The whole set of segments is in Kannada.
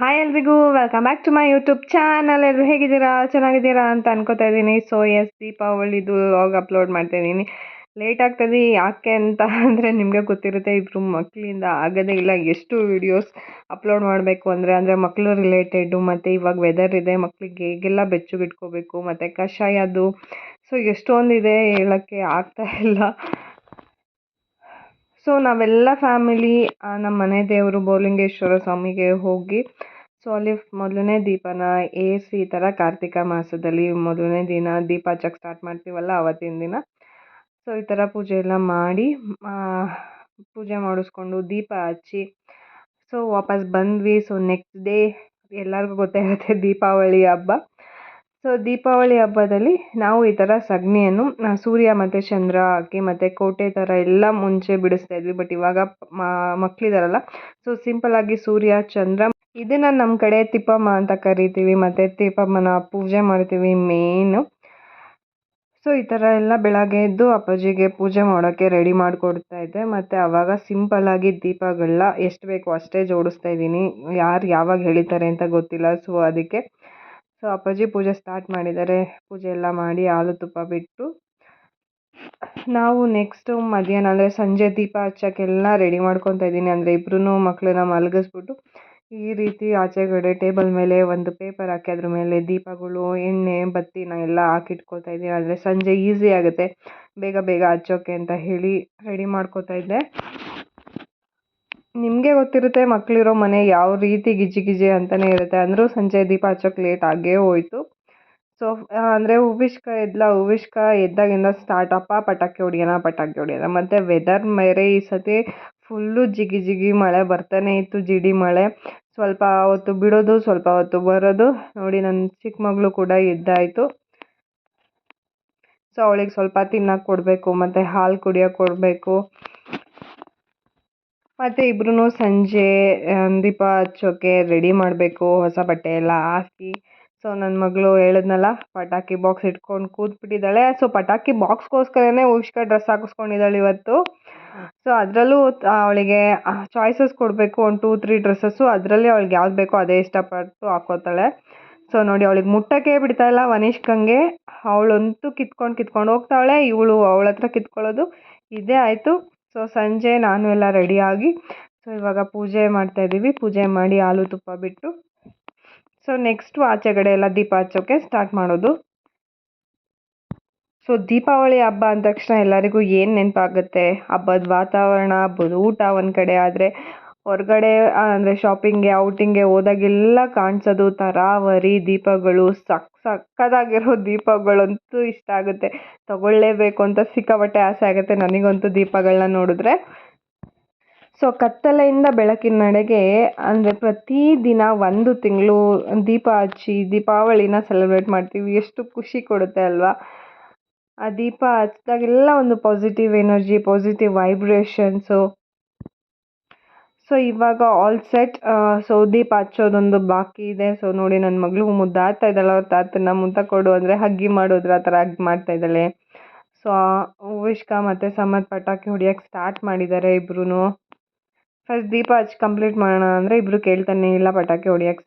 ಹಾಯ್ ಎಲ್ರಿಗೂ welcome back to my YouTube channel. ಎಲ್ಲರೂ ಹೇಗಿದ್ದೀರಾ, ಚೆನ್ನಾಗಿದ್ದೀರಾ ಅಂತ ಅನ್ಕೋತಾ ಇದ್ದೀನಿ. ಸೊ ಎಸ್, ದೀಪಾವಳಿದು ವ್ಲಾಗ್ ಅಪ್ಲೋಡ್ ಮಾಡ್ತಾ ಇದ್ದೀನಿ. ಲೇಟ್ ಆಗ್ತದೆ ಯಾಕೆ ಅಂತ ಅಂದರೆ ನಿಮಗೆ ಗೊತ್ತಿರುತ್ತೆ, ಇಬ್ಬರು ಮಕ್ಕಳಿಂದ ಆಗೋದೇ ಇಲ್ಲ. ಎಷ್ಟು ವೀಡಿಯೋಸ್ ಅಪ್ಲೋಡ್ ಮಾಡಬೇಕು ಅಂದರೆ ಮಕ್ಕಳು ರಿಲೇಟೆಡು, ಮತ್ತು ಇವಾಗ ವೆದರ್ ಇದೆ, ಮಕ್ಕಳಿಗೆ ಹೇಗೆಲ್ಲ ಬೆಚ್ಚಗಿಟ್ಕೋಬೇಕು, ಮತ್ತು ಕಷಾಯದು, ಸೊ ಎಷ್ಟೊಂದಿದೆ ಹೇಳೋಕ್ಕೆ ಆಗ್ತಾ ಇಲ್ಲ. ಸೊ ನಾವೆಲ್ಲ ಫ್ಯಾಮಿಲಿ ನಮ್ಮ ಮನೆ ದೇವರು ಬೋಲಿಂಗೇಶ್ವರ ಸ್ವಾಮಿಗೆ ಹೋಗಿ, ಸೊ ಅಲ್ಲಿ ಮೊದಲನೇ ದೀಪನ ಏರಿಸಿ, ಈ ಥರ ಕಾರ್ತಿಕ ಮಾಸದಲ್ಲಿ ಮೊದಲನೇ ದಿನ ದೀಪ ಹಚ್ಚಕ್ಕೆ ಸ್ಟಾರ್ಟ್ ಮಾಡ್ತೀವಲ್ಲ ಅವತ್ತಿನ ದಿನ. ಸೊ ಈ ಥರ ಪೂಜೆ ಎಲ್ಲ ಮಾಡಿ, ಪೂಜೆ ಮಾಡಿಸ್ಕೊಂಡು ದೀಪ ಹಚ್ಚಿ ಸೊ ವಾಪಸ್ ಬಂದ್ವಿ. ಸೊ ನೆಕ್ಸ್ಟ್ ಡೇ ಎಲ್ಲರಿಗೂ ಗೊತ್ತೇ ಇರುತ್ತೆ ದೀಪಾವಳಿ ಹಬ್ಬ. ಸೊ ದೀಪಾವಳಿ ಹಬ್ಬದಲ್ಲಿ ನಾವು ಈ ಥರ ಸಗಣಿಯನ್ನು ಸೂರ್ಯ ಮತ್ತು ಚಂದ್ರ ಹಾಕಿ ಮತ್ತು ಕೋಟೆ ಥರ ಎಲ್ಲ ಮುಂಚೆ ಬಿಡಿಸ್ತಾ ಇದ್ವಿ. ಬಟ್ ಇವಾಗ ಮಕ್ಕಳಿದಾರಲ್ಲ, ಸೊ ಸಿಂಪಲ್ಲಾಗಿ ಸೂರ್ಯ ಚಂದ್ರ, ಇದನ್ನು ನಮ್ಮ ಕಡೆ ತಿಪ್ಪಮ್ಮ ಅಂತ ಕರಿತೀವಿ, ಮತ್ತು ತಿಪ್ಪಮ್ಮನ ಪೂಜೆ ಮಾಡ್ತೀವಿ ಮೇಯ್ನು. ಸೊ ಈ ಥರ ಎಲ್ಲ ಬೆಳಗ್ಗೆ ಎದ್ದು ಅಪ್ಪಾಜಿಗೆ ಪೂಜೆ ಮಾಡೋಕ್ಕೆ ರೆಡಿ ಮಾಡಿಕೊಡ್ತಾ ಇದ್ದೆ. ಮತ್ತು ಆವಾಗ ಸಿಂಪಲ್ಲಾಗಿ ದೀಪಗಳನ್ನ ಎಷ್ಟು ಬೇಕೋ ಅಷ್ಟೇ ಜೋಡಿಸ್ತಾ ಇದ್ದೀನಿ. ಯಾರು ಯಾವಾಗ ಹೇಳಿದ್ದಾರೆ ಅಂತ ಗೊತ್ತಿಲ್ಲ. ಸೊ ಅದಕ್ಕೆ ಸೊ ಅಪ್ಪಾಜಿ ಪೂಜೆ ಸ್ಟಾರ್ಟ್ ಮಾಡಿದ್ದಾರೆ. ಪೂಜೆ ಎಲ್ಲ ಮಾಡಿ ಹಾಲು ತುಪ್ಪ ಬಿಟ್ಟು ನಾವು ನೆಕ್ಸ್ಟು ಮಧ್ಯಾಹ್ನ ಅಂದರೆ ಸಂಜೆ ದೀಪ ಹಚ್ಚೋಕ್ಕೆಲ್ಲ ರೆಡಿ ಮಾಡ್ಕೊತಾ ಇದ್ದೀನಿ. ಅಂದರೆ ಇಬ್ಬರೂ ಮಕ್ಕಳನ್ನ ಮಲಗಿಸ್ಬಿಟ್ಟು ಈ ರೀತಿ ಆಚೆಗಡೆ ಟೇಬಲ್ ಮೇಲೆ ಒಂದು ಪೇಪರ್ ಹಾಕಿ ಅದ್ರ ಮೇಲೆ ದೀಪಗಳು, ಎಣ್ಣೆ, ಬತ್ತಿನ ಎಲ್ಲ ಹಾಕಿಟ್ಕೊತಾ ಇದ್ದೀನಿ. ಅಂದರೆ ಸಂಜೆ ಈಸಿ ಆಗುತ್ತೆ ಬೇಗ ಬೇಗ ಹಚ್ಚೋಕ್ಕೆ ಅಂತ ಹೇಳಿ ರೆಡಿ ಮಾಡ್ಕೋತಾ ಇದ್ದೆ. ನಿಮಗೆ ಗೊತ್ತಿರುತ್ತೆ, ಮಕ್ಕಳಿರೋ ಮನೆ ಯಾವ ರೀತಿ ಗಿಜಿ ಗಿಜಿ ಅಂತಲೇ ಇರುತ್ತೆ. ಅಂದರೂ ಸಂಜೆ ದೀಪ ಹಚ್ಚೋಕ್ಕೆ ಲೇಟ್ ಆಗೇ ಹೋಯಿತು. ಸೊ ಅಂದರೆ ಹುವಿಷ್ಕ ಎದ್ದಾಗಿಂದ ಸ್ಟಾರ್ಟ್, ಅಪ್ಪ ಪಟಾಕಿ ಹೊಡಿಯೋಣ. ಮತ್ತು ವೆದರ್ ಮೇರೆ ಈ ಸತಿ ಫುಲ್ಲು ಜಿಗಿ ಜಿಗಿ ಮಳೆ ಬರ್ತಾನೆ ಇತ್ತು, ಜಿಡಿ ಮಳೆ. ಸ್ವಲ್ಪ ಹೊತ್ತು ಬಿಡೋದು, ಸ್ವಲ್ಪ ಹೊತ್ತು ಬರೋದು. ನೋಡಿ ನನ್ನ ಚಿಕ್ಕ ಮಗಳು ಕೂಡ ಎದ್ದಾಯಿತು. ಸೊ ಅವಳಿಗೆ ಸ್ವಲ್ಪ ತಿನ್ನೋಕೆ ಕೊಡಬೇಕು, ಮತ್ತು ಹಾಲು ಕುಡಿಯೋಕೆ ಕೊಡಬೇಕು. ಮತ್ತು ಇಬ್ಬರೂ ಸಂಜೆ ದೀಪ ಹಚ್ಚೋಕ್ಕೆ ರೆಡಿ ಮಾಡಬೇಕು, ಹೊಸ ಬಟ್ಟೆ ಎಲ್ಲ ಹಾಕಿ. ಸೊ ನನ್ನ ಮಗಳು ಹೇಳಿದ್ನಲ್ಲ, ಪಟಾಕಿ ಬಾಕ್ಸ್ ಇಟ್ಕೊಂಡು ಕೂತ್ಬಿಟ್ಟಿದ್ದಾಳೆ. ಸೊ ಪಟಾಕಿ ಬಾಕ್ಸ್ಗೋಸ್ಕರನೇ ಹುವಿಷ್ಕ ಡ್ರೆಸ್ ಹಾಕಿಸ್ಕೊಂಡಿದ್ದಾಳೆ ಇವತ್ತು. ಸೊ ಅದರಲ್ಲೂ ಅವಳಿಗೆ ಚಾಯ್ಸಸ್ ಕೊಡಬೇಕು, 1, 2, 3 ಡ್ರೆಸ್ಸಸ್ಸು. ಅದರಲ್ಲಿ ಅವಳಿಗೆ ಯಾವ್ದು ಬೇಕೋ ಅದೇ ಇಷ್ಟಪಟ್ಟು ಹಾಕೋತಾಳೆ. ಸೊ ನೋಡಿ, ಅವಳಿಗೆ ಮುಟ್ಟಕ್ಕೆ ಬಿಡ್ತಾಯಿಲ್ಲ ವನಿಷ್ಕಂಗೆ. ಅವಳಂತೂ ಕಿತ್ಕೊಂಡು ಹೋಗ್ತಾಳೆ. ಇವಳು ಅವಳ ಹತ್ರ ಕಿತ್ಕೊಳ್ಳೋದು ಇದೇ ಆಯಿತು. ಸೊ ಸಂಜೆ ನಾನು ಎಲ್ಲ ರೆಡಿಯಾಗಿ ಸೊ ಇವಾಗ ಪೂಜೆ ಮಾಡ್ತಾಯಿದ್ದೀವಿ. ಪೂಜೆ ಮಾಡಿ ಹಾಲು ತುಪ್ಪ ಬಿಟ್ಟು ಸೊ ನೆಕ್ಸ್ಟು ಆಚೆಗಡೆ ಎಲ್ಲ ದೀಪ ಹಚ್ಚೋಕ್ಕೆ ಸ್ಟಾರ್ಟ್ ಮಾಡೋದು. ಸೊ ದೀಪಾವಳಿ ಹಬ್ಬ ಅಂದ ತಕ್ಷಣ ಎಲ್ಲರಿಗೂ ಏನು ನೆನಪಾಗುತ್ತೆ? ಹಬ್ಬದ ವಾತಾವರಣ, ಹಬ್ಬದ ಊಟ ಒಂದು ಕಡೆ. ಆದರೆ ಹೊರಗಡೆ ಅಂದರೆ ಶಾಪಿಂಗ್ಗೆ, ಔಟಿಂಗ್ಗೆ ಹೋದಾಗೆಲ್ಲ ಕಾಣಿಸೋದು ತರಾವರಿ ದೀಪಗಳು. ಸಕ್ಕತ್ತಾಗಿರೋ ದೀಪಗಳಂತೂ ಇಷ್ಟ ಆಗುತ್ತೆ, ತಗೊಳ್ಳೇಬೇಕು ಅಂತ ಸಿಕ್ಕಾಪಟ್ಟೆ ಆಸೆ ಆಗುತ್ತೆ ನನಗಂತೂ ದೀಪಗಳನ್ನ ನೋಡಿದ್ರೆ. ಸೊ ಕತ್ತಲೆಯಿಂದ ಬೆಳಕಿನ ನಡೆಗೆ ಅಂದರೆ ಪ್ರತಿದಿನ 1 ತಿಂಗಳು ದೀಪ ಹಚ್ಚಿ ದೀಪಾವಳಿನ ಸೆಲೆಬ್ರೇಟ್ ಮಾಡ್ತೀವಿ. ಎಷ್ಟು ಖುಷಿ ಕೊಡುತ್ತೆ ಅಲ್ವಾ? ಆ ದೀಪ ಹಚ್ಚಿದಾಗೆಲ್ಲ ಒಂದು positive energy, positive vibrations. So ಇವಾಗ ಆಲ್ ಸೆಟ್. ಸೊ ದೀಪ ಹಚ್ಚೋದೊಂದು ಬಾಕಿ ಇದೆ. ಸೊ ನೋಡಿ, ನನ್ನ ಮಗಳು ಮುದ್ದಾಡ್ತಾ ಇದ್ದಾಳೆ. ಅವ್ರ ತಾತನ ಮುತ್ತ ಕೊಡು ಅಂದರೆ ಹಗ್ಗಿ ಮಾಡೋದ್ರ ಆ ಥರ ಹಗ್ಗಿ ಮಾಡ್ತಾ ಇದ್ದಾಳೆ. ಸೊ ಹುವಿಷ್ಕ ಮತ್ತು ಸಮತ್ ಪಟಾಕಿ ಹೊಡಿಯೋಕ್ಕೆ ಸ್ಟಾರ್ಟ್ ಮಾಡಿದ್ದಾರೆ ಇಬ್ಬರೂ. ಫಸ್ಟ್ ದೀಪ ಹಚ್ಚಿ ಕಂಪ್ಲೀಟ್ ಮಾಡೋಣ ಅಂದರೆ ಇಬ್ಬರು ಕೇಳ್ತಾನೆ ಇಲ್ಲ, ಪಟಾಕಿ ಹೊಡಿಯೋಕ್ಕೆ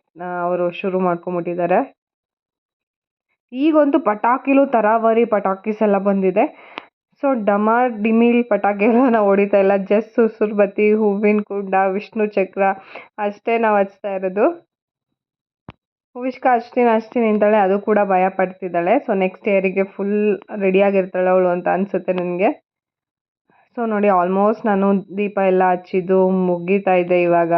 ಅವರು ಶುರು ಮಾಡ್ಕೊಂಬಿಟ್ಟಿದ್ದಾರೆ. ಈಗಂತೂ ಪಟಾಕಿಲೂ ತರಾವರಿ ಪಟಾಕೀಸ್ ಎಲ್ಲ ಬಂದಿದೆ. ಸೊ ಡಮಾರ್ ಡಿಮಿಲ್ ಪಟಾಕಿ ಎಲ್ಲ ನಾವು ಹೊಡಿತಾ ಇಲ್ಲ, ಜಸ್ಟ್ ಸುಸುರು ಬತ್ತಿ, ಹೂವಿನ ಕುಂಡ, ವಿಷ್ಣು ಚಕ್ರ ಅಷ್ಟೇ ನಾವು ಹಚ್ತಾ ಇರೋದು. ಹುವಿಷ್ಕ ಹಚ್ತೀನಿ ಅಂತಾಳೆ, ಅದು ಕೂಡ ಭಯ ಪಡ್ತಿದ್ದಾಳೆ. ಸೊ ನೆಕ್ಸ್ಟ್ ಇಯರಿಗೆ ಫುಲ್ ರೆಡಿಯಾಗಿರ್ತಾಳೆ ಅವಳು ಅಂತ ಅನಿಸುತ್ತೆ ನನಗೆ. ಸೊ ನೋಡಿ, ಆಲ್ಮೋಸ್ಟ್ ನಾನು ದೀಪ ಎಲ್ಲ ಹಚ್ಚಿದ್ದು ಮುಗೀತಾ ಇದೆ ಇವಾಗ.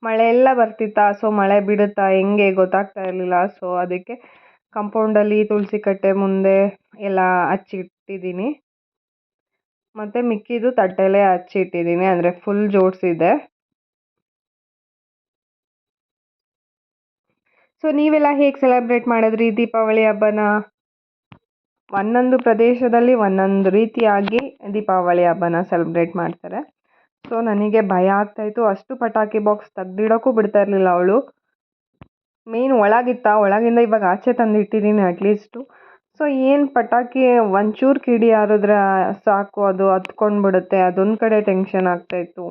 ಮಳೆ ಎಲ್ಲ ಬರ್ತಿತ್ತಾ, ಸೊ ಮಳೆ ಬಿಡುತ್ತಾ ಹೆಂಗೆ ಗೊತ್ತಾಗ್ತಾ ಇರಲಿಲ್ಲ. ಸೊ ಅದಕ್ಕೆ ಕಾಂಪೌಂಡಲ್ಲಿ ತುಳಸಿ ಕಟ್ಟೆ ಮುಂದೆ ಎಲ್ಲ ಹಚ್ಚಿಟ್ಟಿದ್ದೀನಿ. ಮತ್ತು ಮಿಕ್ಕಿದ್ದು ತಟ್ಟೆಲೇ ಹಚ್ಚಿಟ್ಟಿದ್ದೀನಿ, ಅಂದರೆ ಫುಲ್ ಜೋಡಿಸಿದೆ. ಸೊ ನೀವೆಲ್ಲ ಹೇಗೆ ಸೆಲೆಬ್ರೇಟ್ ಮಾಡಿದ್ರಿ ದೀಪಾವಳಿ ಹಬ್ಬನ? ಒಂದೊಂದು ಪ್ರದೇಶದಲ್ಲಿ ಒಂದೊಂದು ರೀತಿಯಾಗಿ ದೀಪಾವಳಿ ಹಬ್ಬನ ಸೆಲೆಬ್ರೇಟ್ ಮಾಡ್ತಾರೆ. ಸೊ ನನಗೆ ಭಯ ಆಗ್ತಾಯಿತ್ತು, ಅಷ್ಟು ಪಟಾಕಿ ಬಾಕ್ಸ್ ತೆಗ್ದಿಡೋಕ್ಕೂ ಬಿಡ್ತಾ ಇರಲಿಲ್ಲ ಅವಳು. ಮೇನ್ ಒಳಗಿಂದ ಇವಾಗ ಆಚೆ ತಂದು ಇಟ್ಟಿದ್ದೀನಿ ಅಟ್ಲೀಸ್ಟು. ಸೊ ಏನು ಪಟಾಕಿ ಒಂಚೂರು ಕಿಡಿ ಹಾರಿದ್ರೆ ಸಾಕು, ಅದು ಹತ್ಕೊಂಡು ಬಿಡುತ್ತೆ. ಅದೊಂದು ಕಡೆ ಟೆನ್ಷನ್ ಆಗ್ತಾಯಿತ್ತು.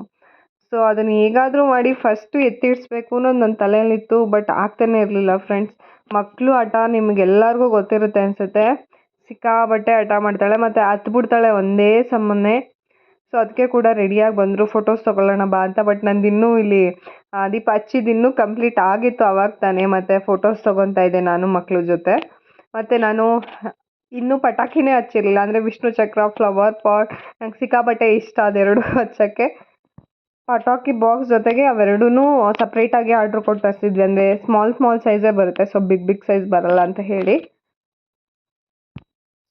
ಸೊ ಅದನ್ನು ಹೇಗಾದರೂ ಮಾಡಿ ಫಸ್ಟು ಎತ್ತಿಡಿಸ್ಬೇಕು ಅನ್ನೋದು ನನ್ನ ತಲೆಯಲ್ಲಿತ್ತು. ಬಟ್ ಆಗ್ತಾನೆ ಇರಲಿಲ್ಲ ಫ್ರೆಂಡ್ಸ್. ಮಕ್ಕಳು ಹಠ ನಿಮಗೆಲ್ಲರಿಗೂ ಗೊತ್ತಿರುತ್ತೆ ಅನಿಸುತ್ತೆ. ಸಿಕ್ಕಾಪಟ್ಟೆ ಹಠ ಮಾಡ್ತಾಳೆ ಮತ್ತು ಹತ್ಬಿಡ್ತಾಳೆ ಒಂದೇ ಸಮನೆ. ಸೊ ಅದಕ್ಕೆ ಕೂಡ ರೆಡಿಯಾಗಿ ಬಂದರು ಫೋಟೋಸ್ ತೊಗೊಳ್ಳೋಣ ಬಾ ಅಂತ. ಬಟ್ ನಂದಿನ್ನೂ ಇಲ್ಲಿ ದೀಪ ಹಚ್ಚಿದಿನ್ನೂ ಕಂಪ್ಲೀಟ್ ಆಗಿತ್ತು ಅವಾಗ ತಾನೇ. ಮತ್ತು ಫೋಟೋಸ್ ತೊಗೊತಾ ಇದ್ದೆ ನಾನು ಮಕ್ಳ ಜೊತೆ. ಮತ್ತು ನಾನು ಇನ್ನೂ ಪಟಾಕಿನೇ ಹಚ್ಚಿರಲಿಲ್ಲ. ಅಂದರೆ ವಿಷ್ಣು ಚಕ್ರ, ಫ್ಲವರ್ ಪಾಟ್ ನಂಗೆ ಸಿಕ್ಕಾಪಟ್ಟೆ ಇಷ್ಟ ಅದೆರಡು ಹಚ್ಚೋಕ್ಕೆ. ಪಟಾಕಿ ಬಾಕ್ಸ್ ಜೊತೆಗೆ ಅವೆರಡೂ ಸಪ್ರೇಟಾಗಿ ಆರ್ಡ್ರ್ ಕೊಟ್ಟು ತರಿಸಿದ್ವಿ. ಅಂದರೆ ಸ್ಮಾಲ್ ಸೈಜೇ ಬರುತ್ತೆ, ಸೊ ಬಿಗ್ ಸೈಜ್ ಬರಲ್ಲ ಅಂತ ಹೇಳಿ.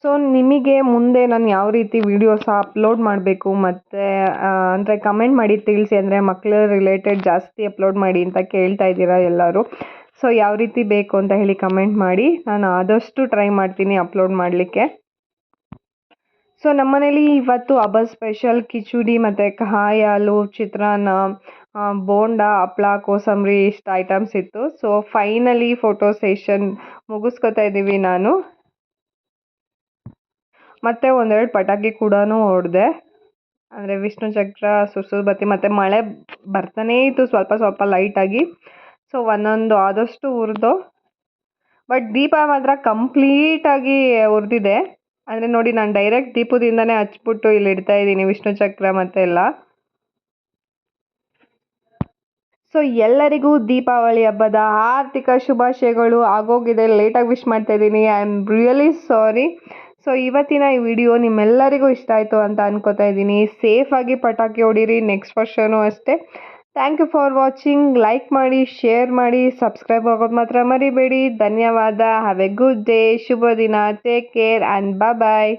ಸೊ ನಿಮಗೆ ಮುಂದೆ ನಾನು ಯಾವ ರೀತಿ ವೀಡಿಯೋಸ್ ಅಪ್ಲೋಡ್ ಮಾಡಬೇಕು ಮತ್ತು ಅಂದರೆ ಕಮೆಂಟ್ ಮಾಡಿ ತಿಳಿಸಿ. ಅಂದರೆ ಮಕ್ಕಳ ರಿಲೇಟೆಡ್ ಜಾಸ್ತಿ ಅಪ್ಲೋಡ್ ಮಾಡಿ ಅಂತ ಕೇಳ್ತಾ ಇದ್ದೀರಾ ಎಲ್ಲರೂ. ಸೊ ಯಾವ ರೀತಿ ಬೇಕು ಅಂತ ಹೇಳಿ ಕಮೆಂಟ್ ಮಾಡಿ. ನಾನು ಆದಷ್ಟು ಟ್ರೈ ಮಾಡ್ತೀನಿ ಅಪ್ಲೋಡ್ ಮಾಡಲಿಕ್ಕೆ. ಸೊ ನಮ್ಮನೇಲಿ ಇವತ್ತು ಹಬ್ಬದ ಸ್ಪೆಷಲ್ ಕಿಚಡಿ ಮತ್ತು ಕಾಯಿ ಹಾಲು, ಚಿತ್ರಾನ್ನ, ಬೋಂಡ, ಹಪ್ಳ, ಕೋಸಂಬರಿ ಇಷ್ಟು ಐಟಮ್ಸ್ ಇತ್ತು. ಸೊ ಫೈನಲಿ ಫೋಟೋ ಸೆಷನ್ ಮುಗಿಸ್ಕೊತಾ ಇದ್ದೀವಿ ನಾನು. ಮತ್ತು ಒಂದೆರಡು ಪಟಾಕಿ ಕೂಡ ಹೊಡೆದೆ. ಅಂದರೆ ವಿಷ್ಣು ಚಕ್ರ, ಸುರ್ಸುರು ಬತ್ತಿ, ಮತ್ತು ಮಳೆ ಬರ್ತಾನೇ ಇತ್ತು ಸ್ವಲ್ಪ ಲೈಟಾಗಿ. ಸೊ ಒಂದೊಂದು ಆದಷ್ಟು ಉರಿದು. ಬಟ್ ದೀಪ ಮಾತ್ರ ಕಂಪ್ಲೀಟಾಗಿ ಉರಿದಿದೆ. ಅಂದರೆ ನೋಡಿ, ನಾನು ಡೈರೆಕ್ಟ್ ದೀಪದಿಂದನೇ ಹಚ್ಬಿಟ್ಟು ಇಲ್ಲಿ ಇಡ್ತಾ ಇದ್ದೀನಿ ವಿಷ್ಣು ಚಕ್ರ ಮತ್ತೆಲ್ಲ. ಸೊ ಎಲ್ಲರಿಗೂ ದೀಪಾವಳಿ ಹಬ್ಬದ ಆರ್ಥಿಕ ಶುಭಾಶಯಗಳು. ಆಗೋಗಿದೆ, ಲೇಟಾಗಿ ವಿಶ್ ಮಾಡ್ತಾ ಇದ್ದೀನಿ. I am really sorry. So ಇವತ್ತಿನ ಈ ವಿಡಿಯೋ ನಿಮ್ಮೆಲ್ಲರಿಗೂ ಇಷ್ಟ ಆಯಿತು ಅಂತ ಅನ್ಕೋತಾ ಇದ್ದೀನಿ. ಸೇಫಾಗಿ ಪಟಾಕಿ ಹೊಡೀರಿ ನೆಕ್ಸ್ಟ್ ವರ್ಷನೂ ಅಷ್ಟೇ. Thank you for watching. Like ಮಾಡಿ, ಶೇರ್ ಮಾಡಿ, ಸಬ್ಸ್ಕ್ರೈಬ್ ಆಗೋದು ಮಾತ್ರ ಮರಿಬೇಡಿ. ಧನ್ಯವಾದ. Have a good day. ಶುಭ ದಿನ. Take care and bye.